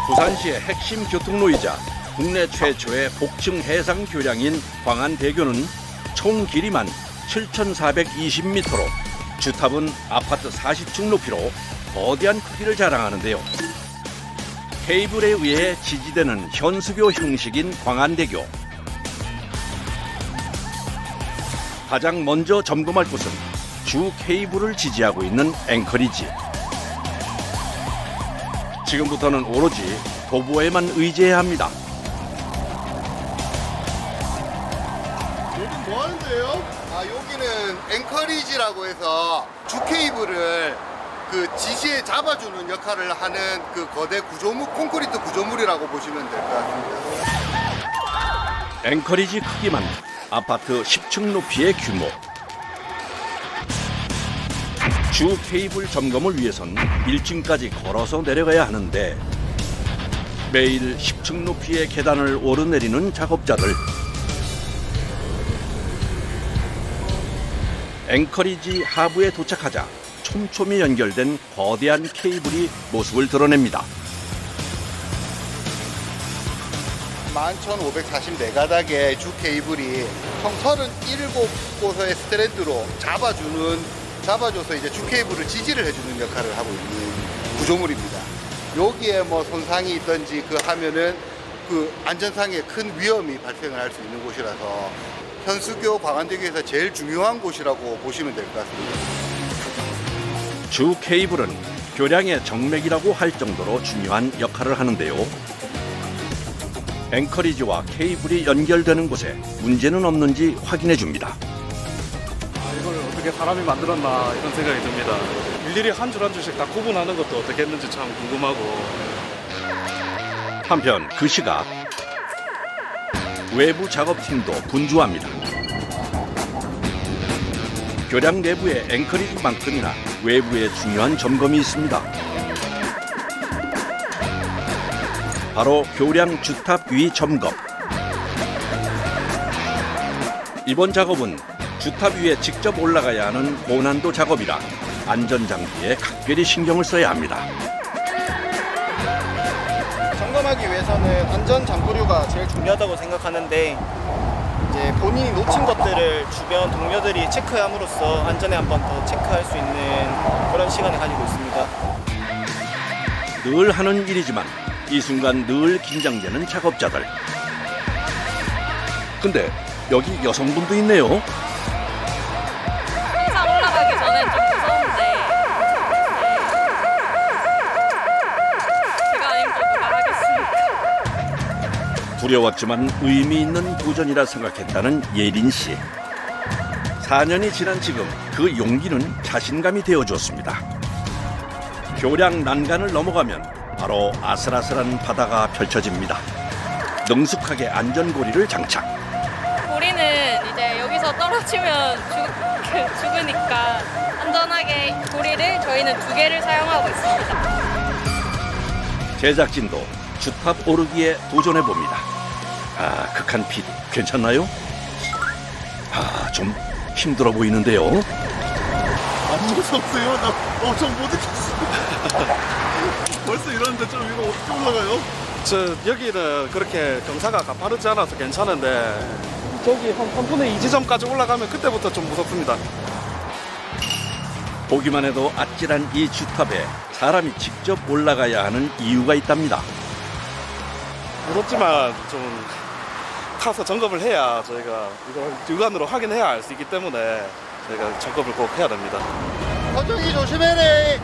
부산시의 핵심 교통로이자 국내 최초의 복층 해상 교량인 광안대교는 총 길이만 7,420m로 주탑은 아파트 40층 높이로 거대한 크기를 자랑하는데요. 케이블에 의해 지지되는 현수교 형식인 광안대교. 가장 먼저 점검할 곳은 주 케이블을 지지하고 있는 앵커리지. 지금부터는 오로지 도보에만 의지해야 합니다. 여기 뭐 하는데요? 여기는 앵커리지라고 해서 주 케이블을 그 지지에 잡아주는 역할을 하는 그 거대 구조물, 콘크리트 구조물이라고 보시면 될 것 같습니다. 앵커리지 크기만 아파트 10층 높이의 규모. 주 케이블 점검을 위해선 1층까지 걸어서 내려가야 하는데 매일 10층 높이의 계단을 오르내리는 작업자들. 앵커리지 하부에 도착하자 촘촘히 연결된 거대한 케이블이 모습을 드러냅니다. 11,544가닥의 주 케이블이 총 37곳의 스트랜드로 잡아줘서 이제 주 케이블을 지지를 해주는 역할을 하고 있는 구조물입니다. 여기에 뭐 손상이 있든지 하면은 그 안전상에 큰 위험이 발생을 할 수 있는 곳이라서 현수교 광안대교에서 제일 중요한 곳이라고 보시면 될 것 같습니다. 주 케이블은 교량의 정맥이라고 할 정도로 중요한 역할을 하는데요. 앵커리지와 케이블이 연결되는 곳에 문제는 없는지 확인해 줍니다. 이걸 어떻게 사람이 만들었나 이런 생각이 듭니다. 일일이 한 줄 한 줄씩 다 구분하는 것도 어떻게 했는지 참 궁금하고. 한편 그 시각 외부 작업팀도 분주합니다. 교량 내부의 앵커리지만큼이나 외부에 중요한 점검이 있습니다. 바로 교량 주탑 위 점검. 이번 작업은 주탑 위에 직접 올라가야 하는 고난도 작업이라 안전장비에 각별히 신경을 써야 합니다. 점검하기 위해서는 안전 장구류가 제일 중요하다고 생각하는데 이제 본인이 놓친 것들을 주변 동료들이 체크함으로써 안전에 한 번 더 체크할 수 있는 그런 시간을 가지고 있습니다. 늘 하는 일이지만 이 순간 늘 긴장되는 작업자들. 근데 여기 여성분도 있네요. 항상 올라가기 전에 좀 무서운데 제가 아니면 또 누가 하겠습니까? 두려웠지만 의미 있는 도전이라 생각했다는 예린 씨. 4년이 지난 지금 그 용기는 자신감이 되어주었습니다. 교량 난간을 넘어가면 바로 아슬아슬한 바다가 펼쳐집니다. 능숙하게 안전고리를 장착. 고리는 이제 여기서 떨어지면 죽으니까 안전하게 고리를 저희는 2개를 사용하고 있습니다. 제작진도 주탑 오르기에 도전해봅니다. 극한 PD 괜찮나요? 좀 힘들어 보이는데요. 안 무섭어요? 나 엄청 못 느꼈어. 벌써 이러는데 좀 이거 어떻게 올라가요? 여기는 그렇게 경사가 가파르지 않아서 괜찮은데 저기 한 3분의 2 지점까지 올라가면 그때부터 좀 무섭습니다. 보기만 해도 아찔한 이 주탑에 사람이 직접 올라가야 하는 이유가 있답니다. 무섭지만 좀 타서 점검을 해야 저희가 이걸 육안으로 확인해야 알 수 있기 때문에 저희가 점검을 꼭 해야 됩니다. 서정이 조심해래.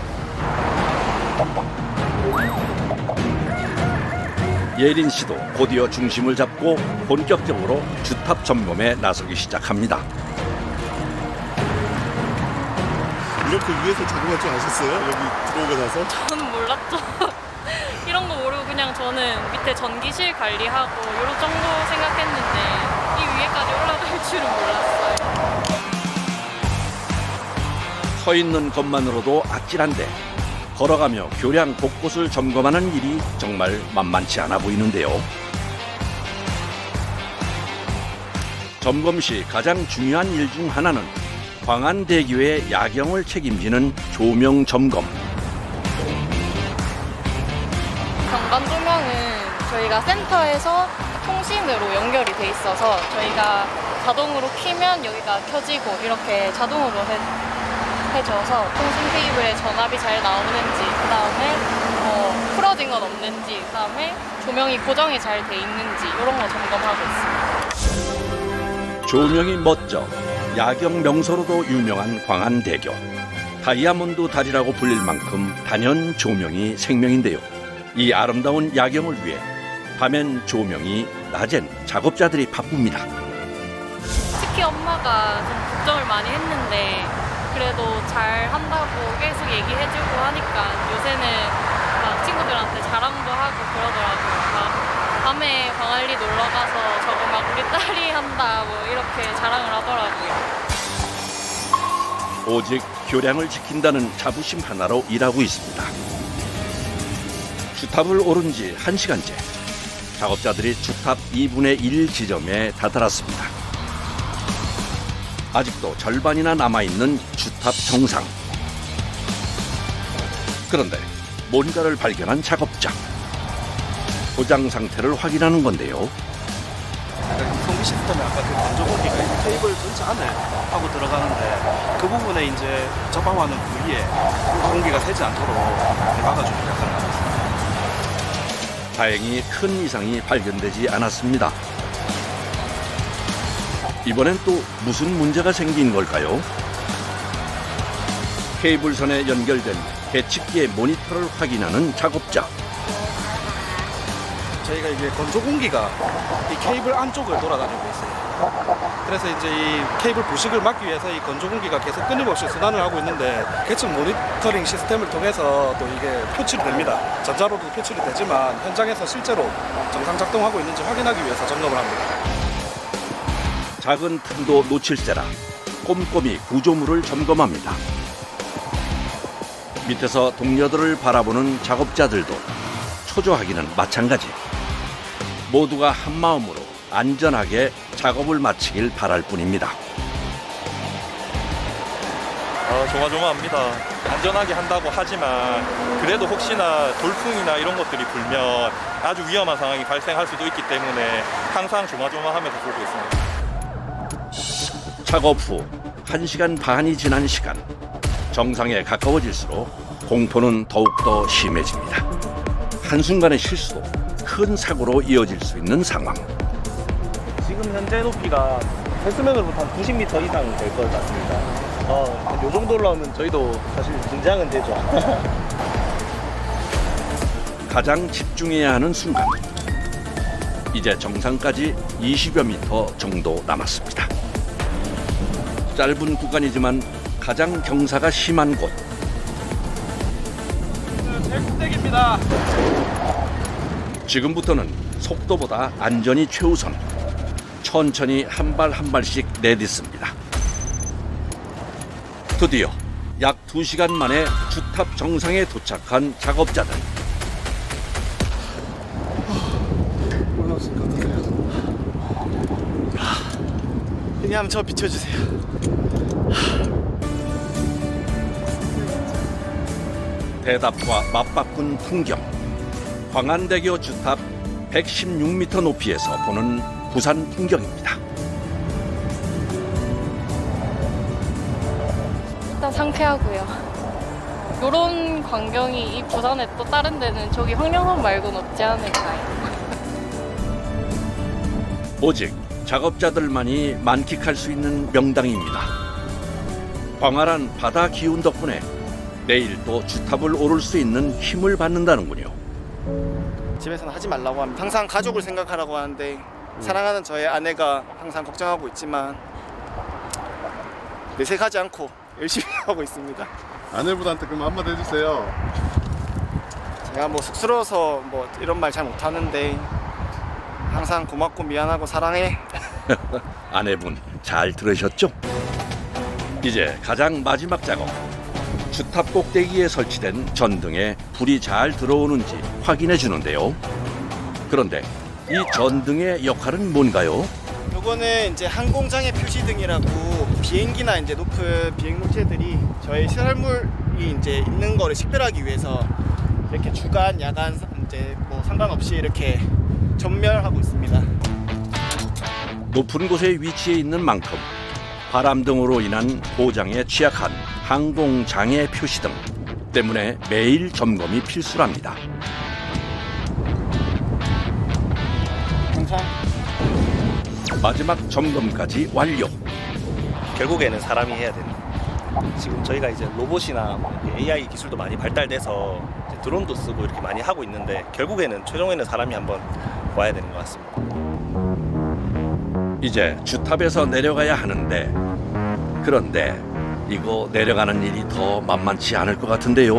예린 씨도 곧이어 중심을 잡고 본격적으로 주탑 점검에 나서기 시작합니다. 이렇게 위에서 작업할 줄 아셨어요? 여기 들어오고 나서? 저는 몰랐죠. 이런 거 모르고 그냥 저는 밑에 전기실 관리하고 이런 정도 생각했는데 이 위에까지 올라갈 줄은 몰랐어요. 서 있는 것만으로도 아찔한데 걸어가며 교량 곳곳을 점검하는 일이 정말 만만치 않아 보이는데요. 점검 시 가장 중요한 일 중 하나는 광안대교의 야경을 책임지는 조명 점검. 경관 조명은 저희가 센터에서 통신으로 연결이 돼 있어서 저희가 자동으로 켜면 여기가 켜지고 이렇게 자동으로 해줘서 통신 케이블에 전압이 잘 나오는지, 그 다음에 풀어진 건 없는지, 그 다음에 조명이 고정이 잘 돼 있는지 이런 거 점검하고 있습니다. 조명이 멋져 야경 명소로도 유명한 광안대교. 다이아몬드 다리라고 불릴 만큼 단연 조명이 생명인데요. 이 아름다운 야경을 위해 밤엔 조명이, 낮엔 작업자들이 바쁩니다. 특히 엄마가 좀 걱정을 많이 했는데 그래도 잘 한다고 계속 얘기해주고 하니까 요새는 막 친구들한테 자랑도 하고 그러더라고요. 막 밤에 광안리 놀러 가서 저거 막 우리 딸이 한다 뭐 이렇게 자랑을 하더라고요. 오직 교량을 지킨다는 자부심 하나로 일하고 있습니다. 주탑을 오른 지 1시간째. 작업자들이 주탑 2분의 1 지점에 다다랐습니다. 아직도 절반이나 남아있는 주탑 정상. 그런데 뭔가를 발견한 작업자. 고장 상태를 확인하는 건데요. 성비 시스템에 아까 그 건조 공기가 테이블 전체 안에 하고 들어가는데 그 부분에 이제 접방하는 부위에 공기가 새지 않도록 막아주는 역할을 하고 있습니다. 다행히 큰 이상이 발견되지 않았습니다. 이번엔 또 무슨 문제가 생긴 걸까요? 케이블선에 연결된 계측기의 모니터를 확인하는 작업자. 저희가 이게 건조 공기가 이 케이블 안쪽을 돌아다니고 있어요. 그래서 이제 이 케이블 부식을 막기 위해서 이 건조 공기가 계속 끊임없이 순환을 하고 있는데 계측 모니터링 시스템을 통해서 또 이게 표출이 됩니다. 전자로도 표출이 되지만 현장에서 실제로 정상 작동하고 있는지 확인하기 위해서 점검을 합니다. 작은 틈도 놓칠세라 꼼꼼히 구조물을 점검합니다. 밑에서 동료들을 바라보는 작업자들도 초조하기는 마찬가지. 모두가 한마음으로 안전하게 작업을 마치길 바랄 뿐입니다. 조마조마합니다. 안전하게 한다고 하지만 그래도 혹시나 돌풍이나 이런 것들이 불면 아주 위험한 상황이 발생할 수도 있기 때문에 항상 조마조마하면서 보고 있습니다. 작업 후 1시간 반이 지난 시간. 정상에 가까워질수록 공포는 더욱더 심해집니다. 한순간의 실수도 큰 사고로 이어질 수 있는 상황. 지금 현재 높이가 해수면으로부터 한 90m 이상 될 것 같습니다. 요 정도 올라오면 저희도 사실 긴장은 되죠. 가장 집중해야 하는 순간. 이제 정상까지 20여 미터 정도 남았습니다. 짧은 구간이지만 가장 경사가 심한 곳. 제국대기입니다. 지금부터는 속도보다 안전이 최우선. 천천히 한 발 한 발씩 내딛습니다. 드디어 약 2시간 만에 주탑 정상에 도착한 작업자들. 그냥 저 비춰주세요. 대답과 맞바꾼 풍경. 광안대교 주탑 116m 높이에서 보는 부산 풍경입니다. 일단 상쾌하고요. 이런 광경이 이 부산에 또 다른 데는 저기 황령산 말고는 없지 않을까요? 오직 작업자들만이 만끽할 수 있는 명당입니다. 광활한 바다 기운 덕분에 내일 또 주탑을 오를 수 있는 힘을 받는다는군요. 집에서는 하지 말라고 합니다. 항상 가족을 생각하라고 하는데 사랑하는 저의 아내가 항상 걱정하고 있지만 내색하지 않고 열심히 하고 있습니다. 아내분한테 그럼 한마디 해주세요. 제가 뭐 쑥스러워서 뭐 이런 말 잘 못하는데 항상 고맙고 미안하고 사랑해. 아내분 잘 들으셨죠? 이제 가장 마지막 작업. 주탑 꼭대기에 설치된 전등에 불이 잘 들어오는지 확인해 주는데요. 그런데 이 전등의 역할은 뭔가요? 요거는 이제 항공장애 표시등이라고 비행기나 이제 높은 비행 물체들이 저희 시설물이 이제 있는 거를 식별하기 위해서 이렇게 주간, 야간 이제 상관없이 이렇게 전멸하고 있습니다. 높은 곳에 위치해 있는 만큼 바람 등으로 인한 고장에 취약한 항공 장애 표시 등 때문에 매일 점검이 필수랍니다. 항상 마지막 점검까지 완료. 결국에는 사람이 해야 되는. 지금 저희가 이제 로봇이나 AI 기술도 많이 발달돼서 이제 드론도 쓰고 이렇게 많이 하고 있는데 결국에는 최종에는 사람이 한번 와야 되는 것 같습니다. 이제 주탑에서 내려가야 하는데 그런데 이거 내려가는 일이 더 만만치 않을 것 같은데요.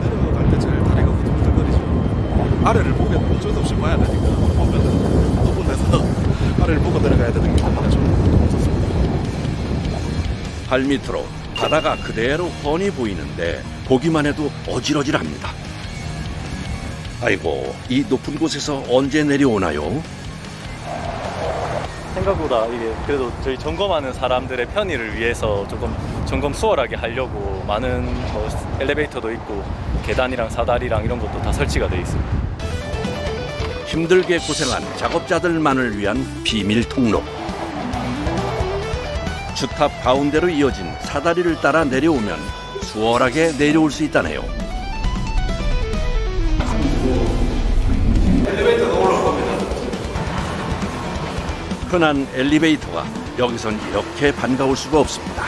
내려갈 때 제일 다리가 후들후들거리죠. 아래를 보면 어쩔 수 없이 봐야 되니까 보면은 높은 데서 아래를 보고 내려가야 되는 경우가 좀 없었습니다. 발 밑으로 바다가 그대로 훤히 보이는데 보기만 해도 어질어질합니다. 아이고, 이 높은 곳에서 언제 내려오나요? 생각보다 이게 그래도 저희 점검하는 사람들의 편의를 위해서 조금 점검 수월하게 하려고 많은 뭐 엘리베이터도 있고 계단이랑 사다리랑 이런 것도 다 설치가 되어 있습니다. 힘들게 고생한 작업자들만을 위한 비밀 통로. 주탑 가운데로 이어진 사다리를 따라 내려오면 수월하게 내려올 수 있다네요. 흔한 엘리베이터가 여기선 이렇게 반가울 수가 없습니다.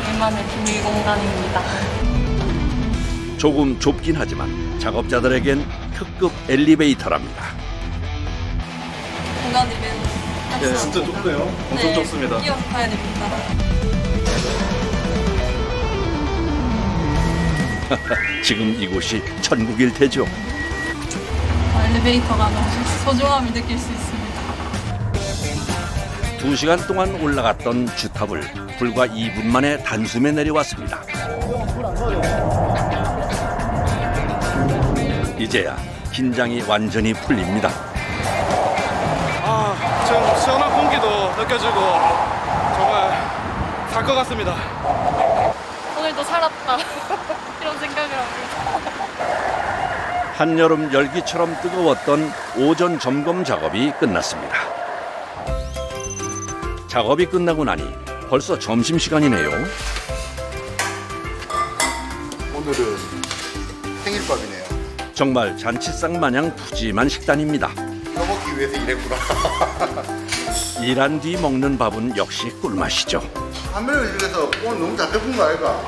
저희만의 비밀 공간입니다. 조금 좁긴 하지만 작업자들에겐 특급 엘리베이터랍니다. 공간이 매우 진짜 좁네요. 엄청 좁습니다. 뛰어서 가야 됩니다. 지금 이곳이 천국일 테죠. 엘리베이터가 너무 소중함을 느낄 수 있습니다. 2시간 동안 올라갔던 주탑을 불과 2분 만에 단숨에 내려왔습니다. 이제야 긴장이 완전히 풀립니다. 좀 시원한 공기도 느껴지고 정말 살 것 같습니다. 오늘도 살았다. 이런 생각을 합니다. 한여름 열기처럼 뜨거웠던 오전 점검 작업이 끝났습니다. 작업이 끝나고 나니 벌써 점심시간이네요. 오늘은 생일밥이네요. 정말 잔치상 마냥 푸짐한 식단입니다. 이거 먹기 위해서 일했구나. 일한 뒤 먹는 밥은 역시 꿀맛이죠. 카메라를 이래서 오늘 너무 잘 해본 거 아이가?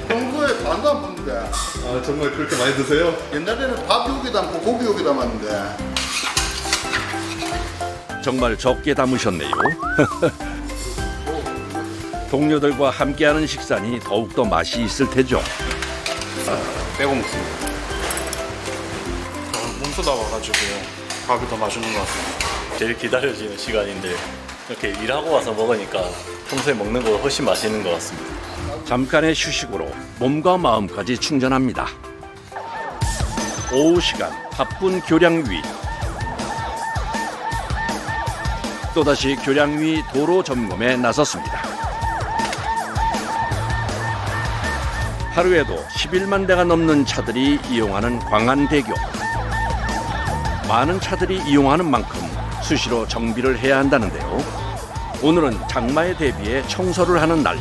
평소에 반도 안 먹는데. 아, 정말 그렇게 많이 드세요? 옛날에는 밥 여기 담고 고기 여기 담았는데. 정말 적게 담으셨네요. 동료들과 함께하는 식사니 더욱더 맛이 있을 테죠. 빼고 먹습니다. 몸 쏟아와가지고 밥이 더 맛있는 것 같습니다. 제일 기다려지는 시간인데 이렇게 일하고 와서 먹으니까 평소에 먹는 것보다 훨씬 맛있는 것 같습니다. 잠깐의 휴식으로 몸과 마음까지 충전합니다. 오후 시간 바쁜 교량 위. 또다시 교량 위 도로 점검에 나섰습니다. 하루에도 11만 대가 넘는 차들이 이용하는 광안대교. 많은 차들이 이용하는 만큼 수시로 정비를 해야 한다는데요. 오늘은 장마에 대비해 청소를 하는 날.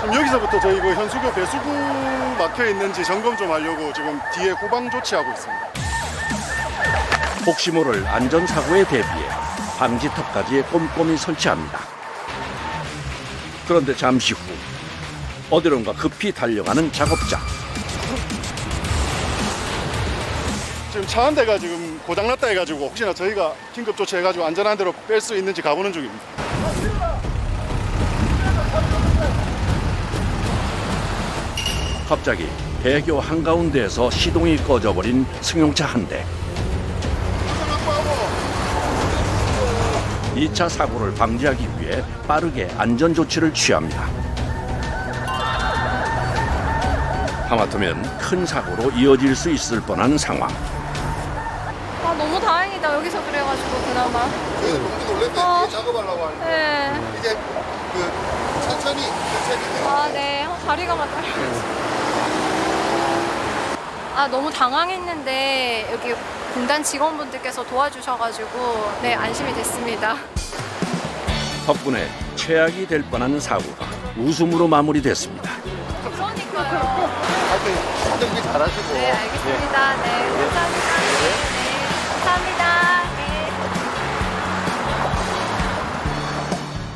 그럼 여기서부터 저희 그 현수교 배수구 막혀 있는지 점검 좀 하려고 지금 뒤에 후방 조치하고 있습니다. 혹시 모를 안전사고에 대비해 방지턱까지 꼼꼼히 설치합니다. 그런데 잠시 후 어디론가 급히 달려가는 작업자. 지금 차 한 대가 지금 고장났다 해가지고 혹시나 저희가 긴급 조치해가지고 안전한 데로 뺄 수 있는지 가보는 중입니다. 갑자기 대교 한가운데에서 시동이 꺼져버린 승용차 한 대. 2차 사고를 방지하기 위해 빠르게 안전조치를 취합니다. 하마터면 큰 사고로 이어질 수 있을 뻔한 상황. 아, 너무 다행이다. 여기서 그래가지고 그나마. 저희는 깜짝 놀랐는데 어. 뒤에 작업하려고 하는데 네. 이제 그 차체 천천히. 아, 네. 다리가 막 떨려서. 아, 너무 당황했는데 여기 공단 직원분들께서 도와주셔가지고 네, 안심이 됐습니다. 덕분에 최악이 될 뻔한 사고가 웃음으로 마무리됐습니다. 그러니까요. 하여튼 준비 잘하시고. 네, 알겠습니다. 네, 감사합니다. 네, 감사합니다.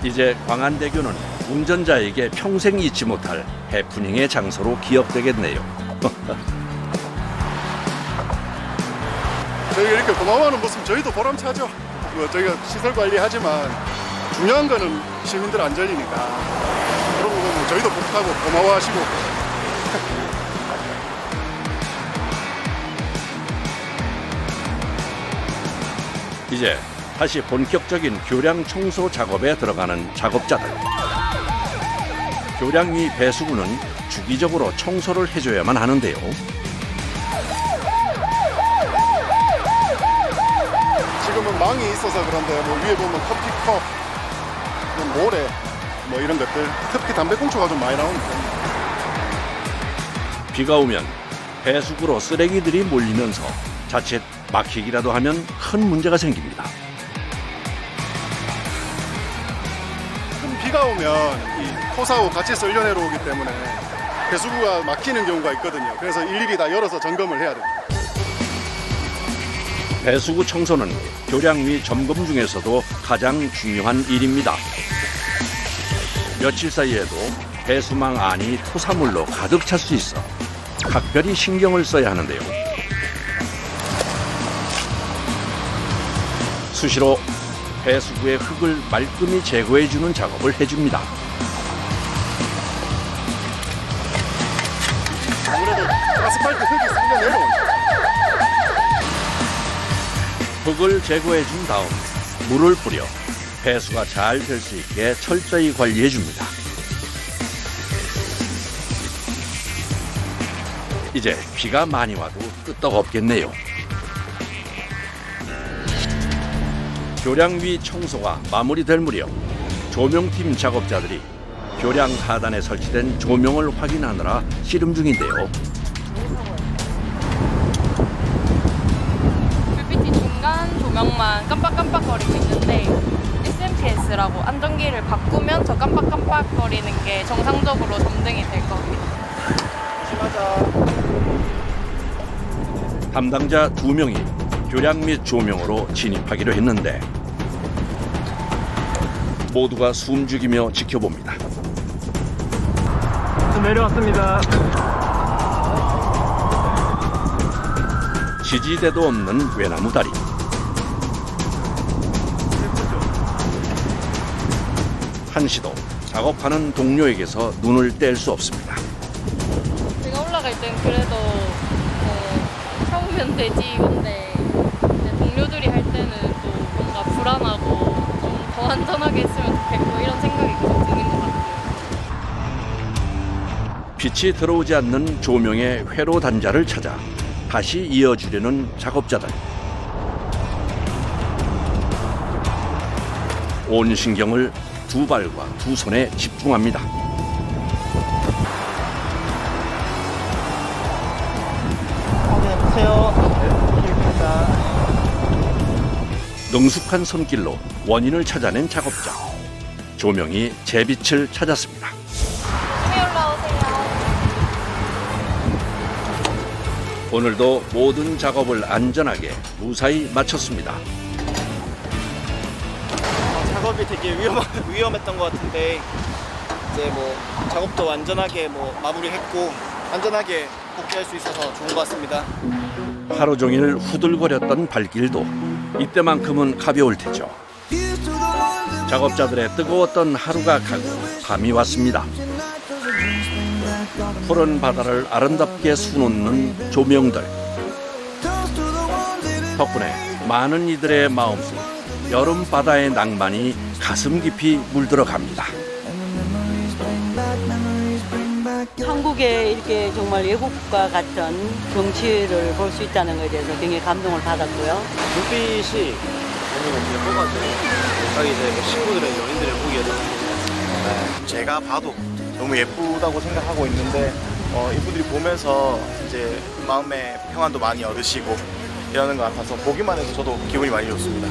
네. 이제 광안대교는 운전자에게 평생 잊지 못할 해프닝의 장소로 기억되겠네요. 저희가 이렇게 고마워하는 모습 저희도 보람차죠. 뭐 저희가 시설 관리하지만 중요한 거는 시민들 안전이니까 그런 부분 저희도 복하고 고마워하시고. 이제 다시 본격적인 교량 청소 작업에 들어가는 작업자들. 교량 위 배수구는 주기적으로 청소를 해줘야만 하는데요. 지금은 망이 있어서 그런데 뭐 위에 보면 커피컵, 뭐 모래, 뭐 이런 것들, 특히 담배꽁초가 좀 많이 나오니까. 비가 오면 배수구로 쓰레기들이 몰리면서 자칫 막히기라도 하면 큰 문제가 생깁니다. 큰 비가 오면 이 토사하고 같이 썰려 내려오기 때문에 배수구가 막히는 경우가 있거든요. 그래서 일일이 다 열어서 점검을 해야 됩니다. 배수구 청소는 교량 위 점검 중에서도 가장 중요한 일입니다. 며칠 사이에도 배수망 안이 토사물로 가득 찰 수 있어 각별히 신경을 써야 하는데요. 수시로 배수구의 흙을 말끔히 제거해주는 작업을 해줍니다. 아무래도 아스팔트 흙이 쓸려 내려오니까. 흙을 제거해준 다음 물을 뿌려 배수가 잘 될 수 있게 철저히 관리해줍니다. 이제 비가 많이 와도 끄떡없겠네요. 교량 위 청소가 마무리될 무렵 조명팀 작업자들이 교량 하단에 설치된 조명을 확인하느라 씨름 중인데요. 불빛이 중간 조명만 깜빡깜빡거리고 있는데 SMPS라고 안전기를 바꾸면 저 깜빡깜빡거리는 게 정상적으로 점등이 될 겁니다. 담당자 2명이 교량 및 조명으로 진입하기로 했는데 모두가 숨죽이며 지켜봅니다. 내려왔습니다. 지지대도 없는 외나무 다리. 한시도 작업하는 동료에게서 눈을 뗄 수 없습니다. 제가 올라갈 땐 그래도 참으면 되지 이건데 이제 동료들이 할 때는 또 뭔가 불안하고 좀 더 안전하게 했으면 좋겠고 이런 생각이 계속 드는 것 같아요. 빛이 들어오지 않는 조명의 회로 단자를 찾아 다시 이어주려는 작업자들. 온 신경을 두 발과 두 손에 집중합니다. 능숙한 손길로 원인을 찾아낸 작업자. 조명이 제 빛을 찾았습니다. 조심히 올라오세요. 오늘도 모든 작업을 안전하게 무사히 마쳤습니다. 작업이 되게 위험했던 것 같은데 이제 뭐 작업도 안전하게 뭐 마무리했고 안전하게 복귀할 수 있어서 좋은 것 같습니다. 하루 종일 후들거렸던 발길도 이때만큼은 가벼울 테죠. 작업자들의 뜨거웠던 하루가 가고 밤이 왔습니다. 푸른 바다를 아름답게 수놓는 조명들. 덕분에 많은 이들의 마음속 여름 바다의 낭만이 가슴 깊이 물들어갑니다. 한국의 이렇게 정말 외국과 같은 경치를 볼 수 있다는 것에 대해서 굉장히 감동을 받았고요. 불빛이 너무 예뻐가지고 딱 이제 친구들의 연인들을 보기에도 제가 봐도 너무 예쁘다고 생각하고 있는데 이분들이 보면서 이제 마음의 평안도 많이 얻으시고 이러는 것 같아서 보기만 해도 저도 기분이 많이 좋습니다.